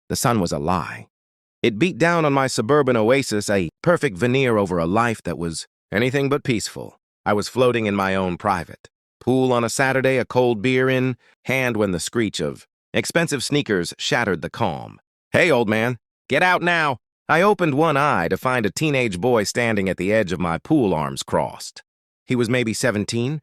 The sun was a lie. It beat down on my suburban oasis, a perfect veneer over a life that was anything but peaceful. I was floating in my own private pool on a Saturday, a cold beer in hand when the screech of expensive sneakers shattered the calm. "Hey, old man, get out now." I opened one eye to find a teenage boy standing at the edge of my pool, arms crossed. He was maybe 17,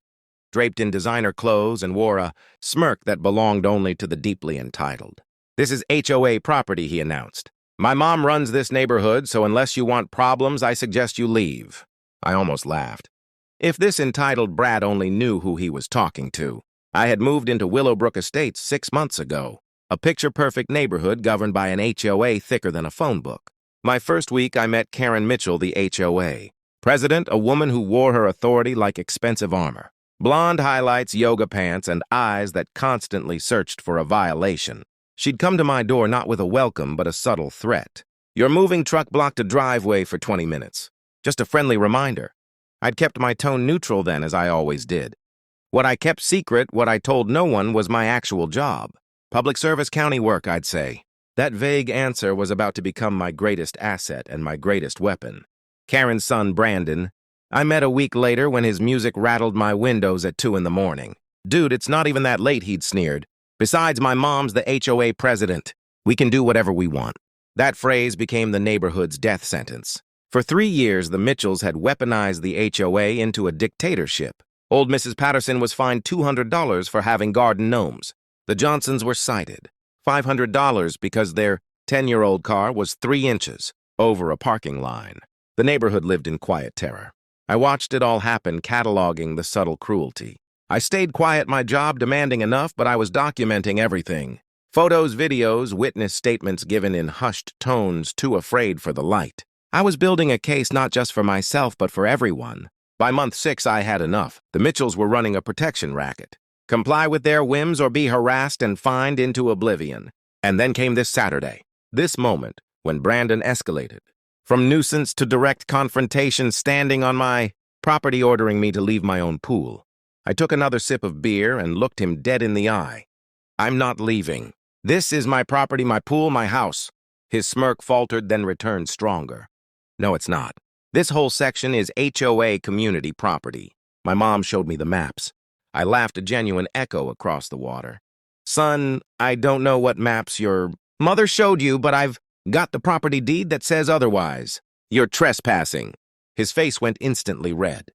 draped in designer clothes, and wore a smirk that belonged only to the deeply entitled. "This is HOA property," he announced. "My mom runs this neighborhood, so unless you want problems, I suggest you leave." I almost laughed. If this entitled brat only knew who he was talking to. I had moved into Willowbrook Estates 6 months ago, a picture-perfect neighborhood governed by an HOA thicker than a phone book. My first week, I met Karen Mitchell, the HOA president, a woman who wore her authority like expensive armor. Blonde highlights, yoga pants, and eyes that constantly searched for a violation. She'd come to my door not with a welcome, but a subtle threat. "Your moving truck blocked a driveway for 20 minutes. Just a friendly reminder." I'd kept my tone neutral then, as I always did. What I kept secret, what I told no one, was my actual job. Public service county work, I'd say. That vague answer was about to become my greatest asset and my greatest weapon. Karen's son, Brandon, I met a week later when his music rattled my windows at 2 in the morning. "Dude, it's not even that late," he'd sneered. "Besides, my mom's the HOA president. We can do whatever we want." That phrase became the neighborhood's death sentence. For 3 years, the Mitchells had weaponized the HOA into a dictatorship. Old Mrs. Patterson was fined $200 for having garden gnomes. The Johnsons were cited. $500 because their 10-year-old car was 3 inches over a parking line. The neighborhood lived in quiet terror. I watched it all happen, cataloging the subtle cruelty. I stayed quiet, my job demanding enough, but I was documenting everything. Photos, videos, witness statements given in hushed tones, too afraid for the light. I was building a case not just for myself, but for everyone. By month 6, I had enough. The Mitchells were running a protection racket. Comply with their whims or be harassed and fined into oblivion. And then came this Saturday, this moment, when Brandon escalated. From nuisance to direct confrontation, standing on my property, ordering me to leave my own pool. I took another sip of beer and looked him dead in the eye. "I'm not leaving. This is my property, my pool, my house." His smirk faltered, then returned stronger. "No, it's not. This whole section is HOA community property." My mom showed me the maps. I laughed, a genuine echo across the water. "Son, I don't know what maps your mother showed you, but I've got the property deed that says otherwise. You're trespassing." His face went instantly red.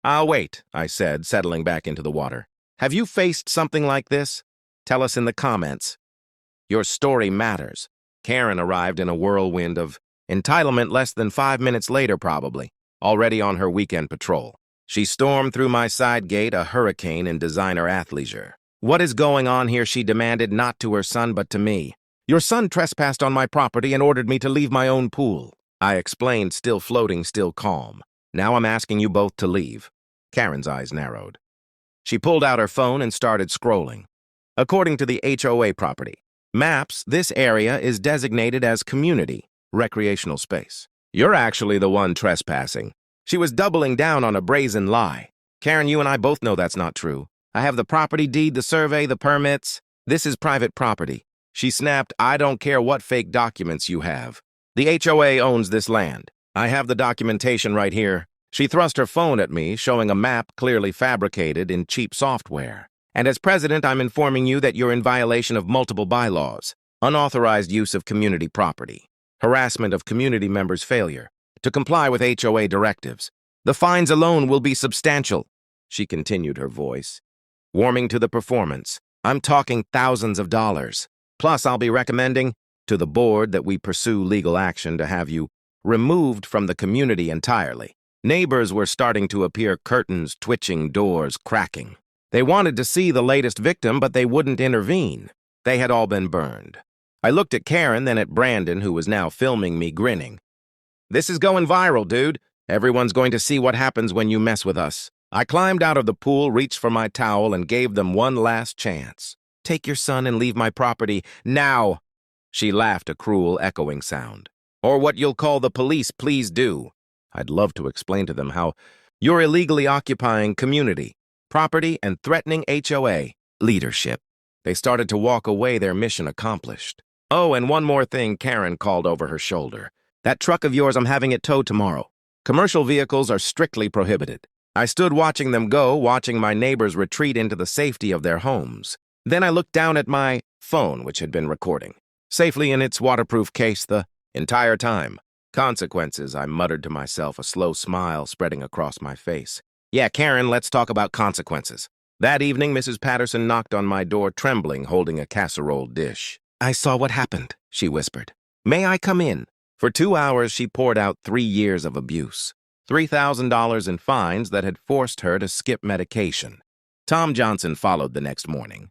"I'll wait," I said, settling back into the water. "Have you faced something like this? Tell us in the comments. Your story matters." Karen arrived in a whirlwind of entitlement less than 5 minutes later, probably, already on her weekend patrol. She stormed through my side gate, a hurricane in designer athleisure. "What is going on here?" she demanded, not to her son, but to me. "Your son trespassed on my property and ordered me to leave my own pool." I explained, still floating, still calm. "Now I'm asking you both to leave." Karen's eyes narrowed. She pulled out her phone and started scrolling. "According to the HOA property maps, this area is designated as community recreational space. You're actually the one trespassing." She was doubling down on a brazen lie. "Karen, you and I both know that's not true. I have the property deed, the survey, the permits. This is private property." She snapped, "I don't care what fake documents you have. The HOA owns this land. I have the documentation right here." She thrust her phone at me, showing a map clearly fabricated in cheap software. "And as president, I'm informing you that you're in violation of multiple bylaws. Unauthorized use of community property. Harassment of community members' failure to comply with HOA directives. The fines alone will be substantial." She continued, her voice warming to the performance. "I'm talking thousands of dollars. Plus, I'll be recommending to the board that we pursue legal action to have you removed from the community entirely." Neighbors were starting to appear, curtains twitching, doors cracking. They wanted to see the latest victim, but they wouldn't intervene. They had all been burned. I looked at Karen, then at Brandon, who was now filming me, grinning. "This is going viral, dude. Everyone's going to see what happens when you mess with us." I climbed out of the pool, reached for my towel, and gave them one last chance. "Take your son and leave my property, now." She laughed, a cruel, echoing sound. "Or what you'll call the police, please do." I'd love to explain to them how you're illegally occupying community property and threatening HOA leadership. They started to walk away, their mission accomplished. Oh, and one more thing, Karen called over her shoulder. That truck of yours, I'm having it towed tomorrow. Commercial vehicles are strictly prohibited. I stood watching them go, watching my neighbors retreat into the safety of their homes. Then I looked down at my phone, which had been recording, safely in its waterproof case the entire time. Consequences, I muttered to myself, a slow smile spreading across my face. Yeah, Karen, let's talk about consequences. That evening, Mrs. Patterson knocked on my door, trembling, holding a casserole dish. I saw what happened, she whispered. May I come in? For 2 hours, she poured out 3 years of abuse. $3,000 in fines that had forced her to skip medication. Tom Johnson followed the next morning.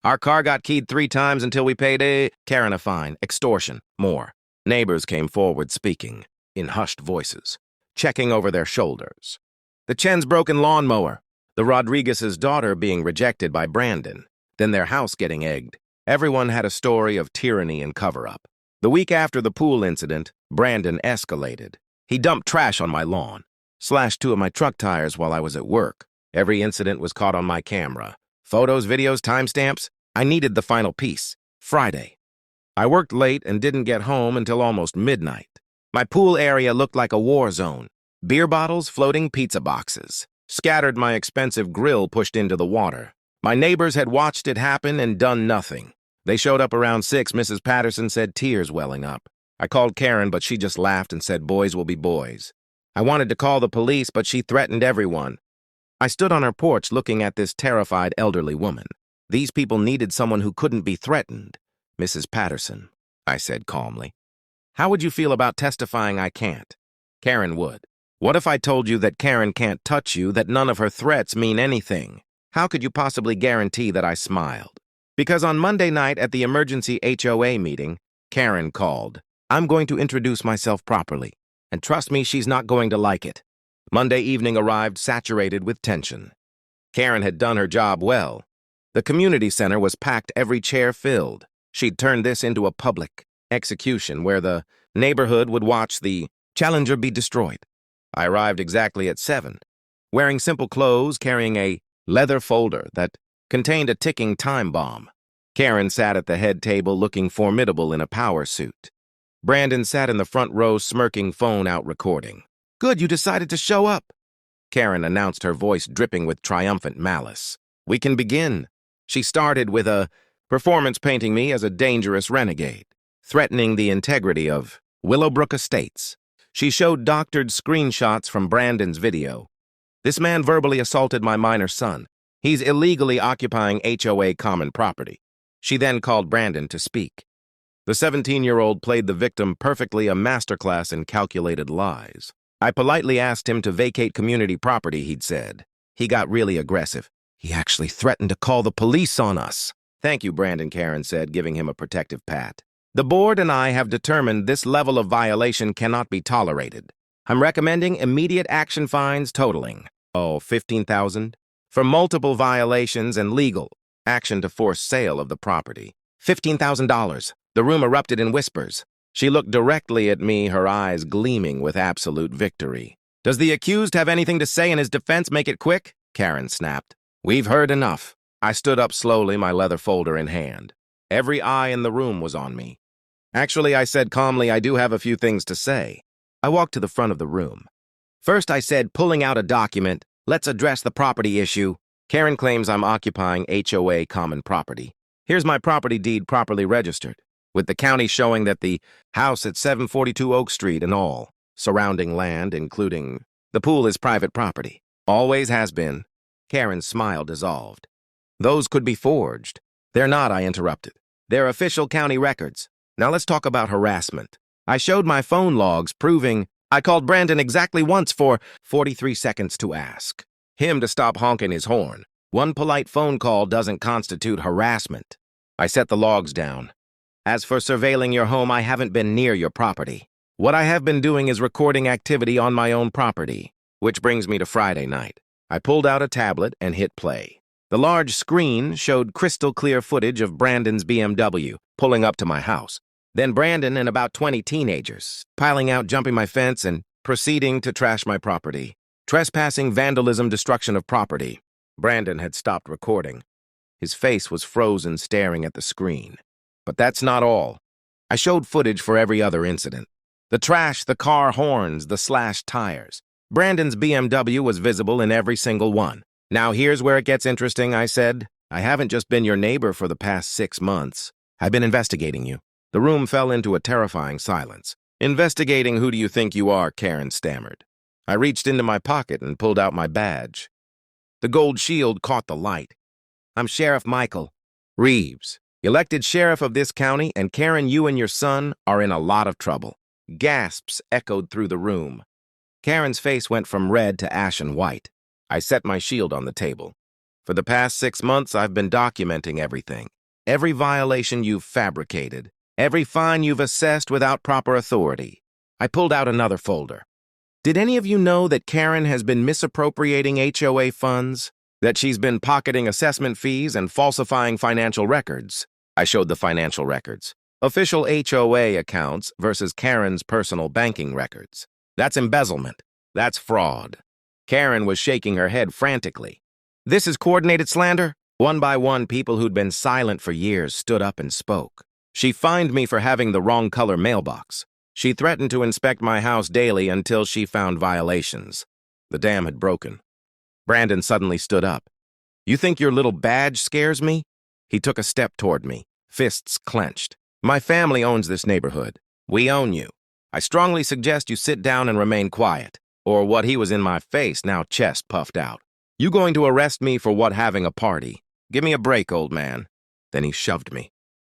Our car got keyed 3 times until we paid Karen a fine, extortion, more. Neighbors came forward speaking, in hushed voices, checking over their shoulders. The Chen's broken lawnmower, the Rodriguez's daughter being rejected by Brandon, then their house getting egged. Everyone had a story of tyranny and cover-up. The week after the pool incident, Brandon escalated. He dumped trash on my lawn, slashed 2 of my truck tires while I was at work. Every incident was caught on my camera. Photos, videos, timestamps. I needed the final piece. Friday. I worked late and didn't get home until almost midnight. My pool area looked like a war zone. Beer bottles, floating pizza boxes. Scattered my expensive grill pushed into the water. My neighbors had watched it happen and done nothing. They showed up around 6, Mrs. Patterson said, tears welling up. I called Karen, but she just laughed and said, boys will be boys. I wanted to call the police, but she threatened everyone. I stood on her porch looking at this terrified elderly woman. These people needed someone who couldn't be threatened. Mrs. Patterson, I said calmly. How would you feel about testifying I can't? Karen would. What if I told you that Karen can't touch you, that none of her threats mean anything? How could you possibly guarantee that I smiled? Because on Monday night at the emergency HOA meeting, Karen called. I'm going to introduce myself properly, and trust me, she's not going to like it. Monday evening arrived saturated with tension. Karen had done her job well. The community center was packed, every chair filled. She'd turned this into a public execution where the neighborhood would watch the challenger be destroyed. I arrived exactly at 7, wearing simple clothes, carrying a leather folder that contained a ticking time bomb. Karen sat at the head table looking formidable in a power suit. Brandon sat in the front row smirking, phone out recording. Good, you decided to show up, Karen announced, her voice dripping with triumphant malice. We can begin. She started with a performance painting me as a dangerous renegade, threatening the integrity of Willowbrook Estates. She showed doctored screenshots from Brandon's video. This man verbally assaulted my minor son. He's illegally occupying HOA common property. She then called Brandon to speak. The 17-year-old played the victim perfectly, a masterclass in calculated lies. I politely asked him to vacate community property, he'd said. He got really aggressive. He actually threatened to call the police on us. Thank you, Brandon, Karen said, giving him a protective pat. The board and I have determined this level of violation cannot be tolerated. I'm recommending immediate action, fines totaling, $15,000 for multiple violations, and legal action to force sale of the property. $15,000. The room erupted in whispers. She looked directly at me, her eyes gleaming with absolute victory. Does the accused have anything to say in his defense? Make it quick, Karen snapped. We've heard enough. I stood up slowly, my leather folder in hand. Every eye in the room was on me. Actually, I said calmly, I do have a few things to say. I walked to the front of the room. First, I said, pulling out a document, let's address the property issue. Karen claims I'm occupying HOA common property. Here's my property deed properly registered, with the county showing that the house at 742 Oak Street and all surrounding land, including the pool, is private property. Always has been. Karen's smile dissolved. Those could be forged. They're not, I interrupted. They're official county records. Now let's talk about harassment. I showed my phone logs proving I called Brandon exactly once for 43 seconds to ask him to stop honking his horn. One polite phone call doesn't constitute harassment. I set the logs down. As for surveilling your home, I haven't been near your property. What I have been doing is recording activity on my own property, which brings me to Friday night. I pulled out a tablet and hit play. The large screen showed crystal clear footage of Brandon's BMW pulling up to my house. Then Brandon and about 20 teenagers piling out, jumping my fence, and proceeding to trash my property. Trespassing, vandalism, destruction of property. Brandon had stopped recording. His face was frozen, staring at the screen. But that's not all. I showed footage for every other incident. The trash, the car horns, the slashed tires. Brandon's BMW was visible in every single one. Now here's where it gets interesting, I said. I haven't just been your neighbor for the past 6 months. I've been investigating you. The room fell into a terrifying silence. Investigating who do you think you are, Karen stammered. I reached into my pocket and pulled out my badge. The gold shield caught the light. I'm Sheriff Michael Reeves, elected sheriff of this county, and Karen, you and your son are in a lot of trouble. Gasps echoed through the room. Karen's face went from red to ashen white. I set my shield on the table. For the past 6 months, I've been documenting everything. Every violation you've fabricated. Every fine you've assessed without proper authority. I pulled out another folder. Did any of you know that Karen has been misappropriating HOA funds? That she's been pocketing assessment fees and falsifying financial records? I showed the financial records. Official HOA accounts versus Karen's personal banking records. That's embezzlement. That's fraud. Karen was shaking her head frantically. This is coordinated slander? One by one, people who'd been silent for years stood up and spoke. She fined me for having the wrong color mailbox. She threatened to inspect my house daily until she found violations. The dam had broken. Brandon suddenly stood up. You think your little badge scares me? He took a step toward me, fists clenched. My family owns this neighborhood. We own you. I strongly suggest you sit down and remain quiet. Or what he was in my face, now chest puffed out. You going to arrest me for what having a party? Give me a break, old man. Then he shoved me.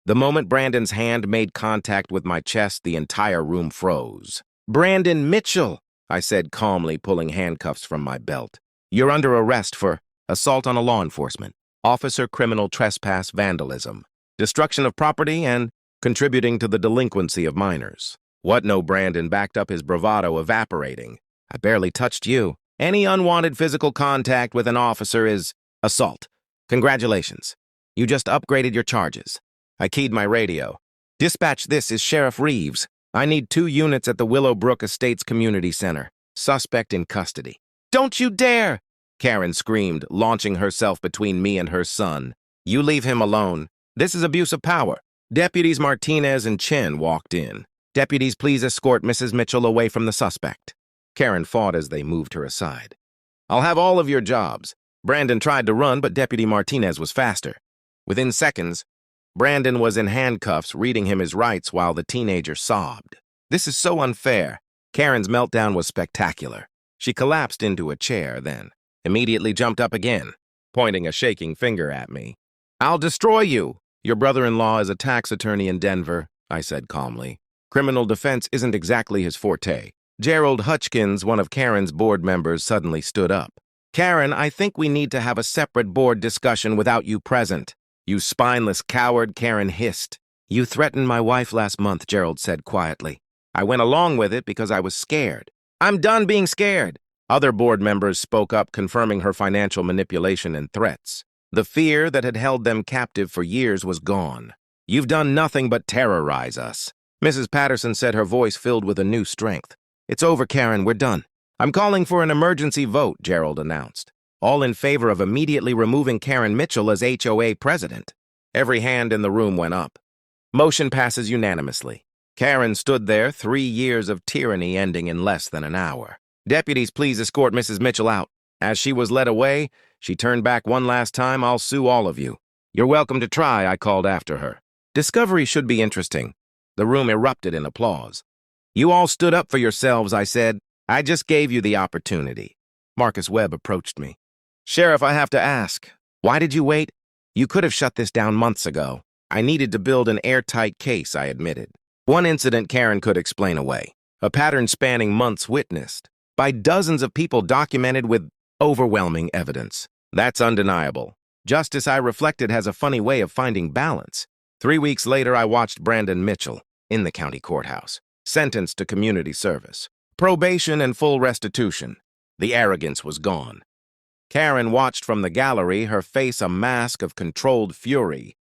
The moment Brandon's hand made contact with my chest, the entire room froze. Brandon Mitchell, I said calmly, pulling handcuffs from my belt. You're under arrest for assault on a law enforcement, officer criminal trespass vandalism, destruction of property, and contributing to the delinquency of minors. What? No, Brandon backed up, his bravado evaporating. I barely touched you. Any unwanted physical contact with an officer is assault. Congratulations. You just upgraded your charges. I keyed my radio. Dispatch, this is Sheriff Reeves. I need 2 units at the Willowbrook Estates Community Center. Suspect in custody. Don't you dare! Karen screamed, launching herself between me and her son. You leave him alone. This is abuse of power. Deputies Martinez and Chen walked in. Deputies, please escort Mrs. Mitchell away from the suspect. Karen fought as they moved her aside. I'll have all of your jobs. Brandon tried to run, but Deputy Martinez was faster. Within seconds, Brandon was in handcuffs, reading him his rights while the teenager sobbed. This is so unfair. Karen's meltdown was spectacular. She collapsed into a chair, then immediately jumped up again, pointing a shaking finger at me. I'll destroy you. Your brother-in-law is a tax attorney in Denver, I said calmly. Criminal defense isn't exactly his forte. Gerald Hutchkins, one of Karen's board members, suddenly stood up. Karen, I think we need to have a separate board discussion without you present. You spineless coward, Karen hissed. You threatened my wife last month, Gerald said quietly. I went along with it because I was scared. I'm done being scared. Other board members spoke up, confirming her financial manipulation and threats. The fear that had held them captive for years was gone. You've done nothing but terrorize us. Mrs. Patterson said, her voice filled with a new strength. It's over, Karen, we're done. I'm calling for an emergency vote, Gerald announced. All in favor of immediately removing Karen Mitchell as HOA president. Every hand in the room went up. Motion passes unanimously. Karen stood there, 3 years of tyranny ending in less than an hour. Deputies, please escort Mrs. Mitchell out. As she was led away, she turned back one last time. I'll sue all of you. You're welcome to try, I called after her. Discovery should be interesting. The room erupted in applause. You all stood up for yourselves, I said. I just gave you the opportunity. Marcus Webb approached me. Sheriff, I have to ask, why did you wait? You could have shut this down months ago. I needed to build an airtight case, I admitted. One incident Karen could explain away. A pattern spanning months witnessed by dozens of people, documented with overwhelming evidence. That's undeniable. Justice, I reflected, has a funny way of finding balance. 3 weeks later, I watched Brandon Mitchell in the county courthouse, sentenced to community service, probation, and full restitution. The arrogance was gone. Karen watched from the gallery, her face a mask of controlled fury.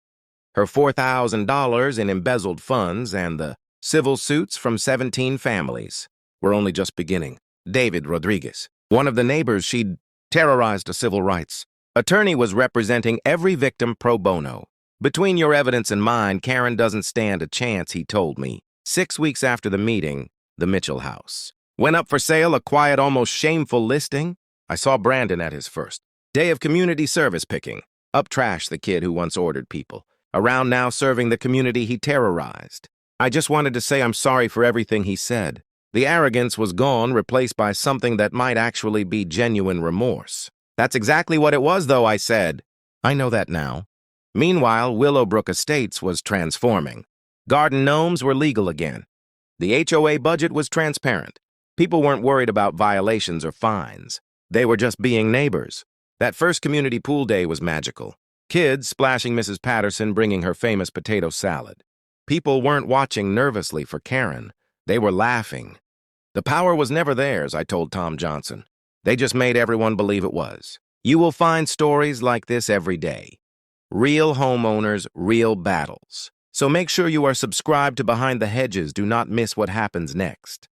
Her $4,000 in embezzled funds and the civil suits from 17 families were only just beginning. David Rodriguez, one of the neighbors she'd terrorized, a civil rights attorney, was representing every victim pro bono. Between your evidence and mine, Karen doesn't stand a chance, he told me. 6 weeks after the meeting, the Mitchell house went up for sale, a quiet, almost shameful listing. I saw Brandon at his first day of community service picking. Up trash the kid who once ordered people. Around now serving the community he terrorized. I just wanted to say I'm sorry for everything he said. The arrogance was gone, replaced by something that might actually be genuine remorse. That's exactly what it was, though, I said. I know that now. Meanwhile, Willowbrook Estates was transforming. Garden gnomes were legal again. The HOA budget was transparent. People weren't worried about violations or fines. They were just being neighbors. That first community pool day was magical. Kids splashing Mrs. Patterson, bringing her famous potato salad. People weren't watching nervously for Karen. They were laughing. The power was never theirs, I told Tom Johnson. They just made everyone believe it was. You will find stories like this every day. Real homeowners, real battles. So make sure you are subscribed to Behind the Hedges. Do not miss what happens next.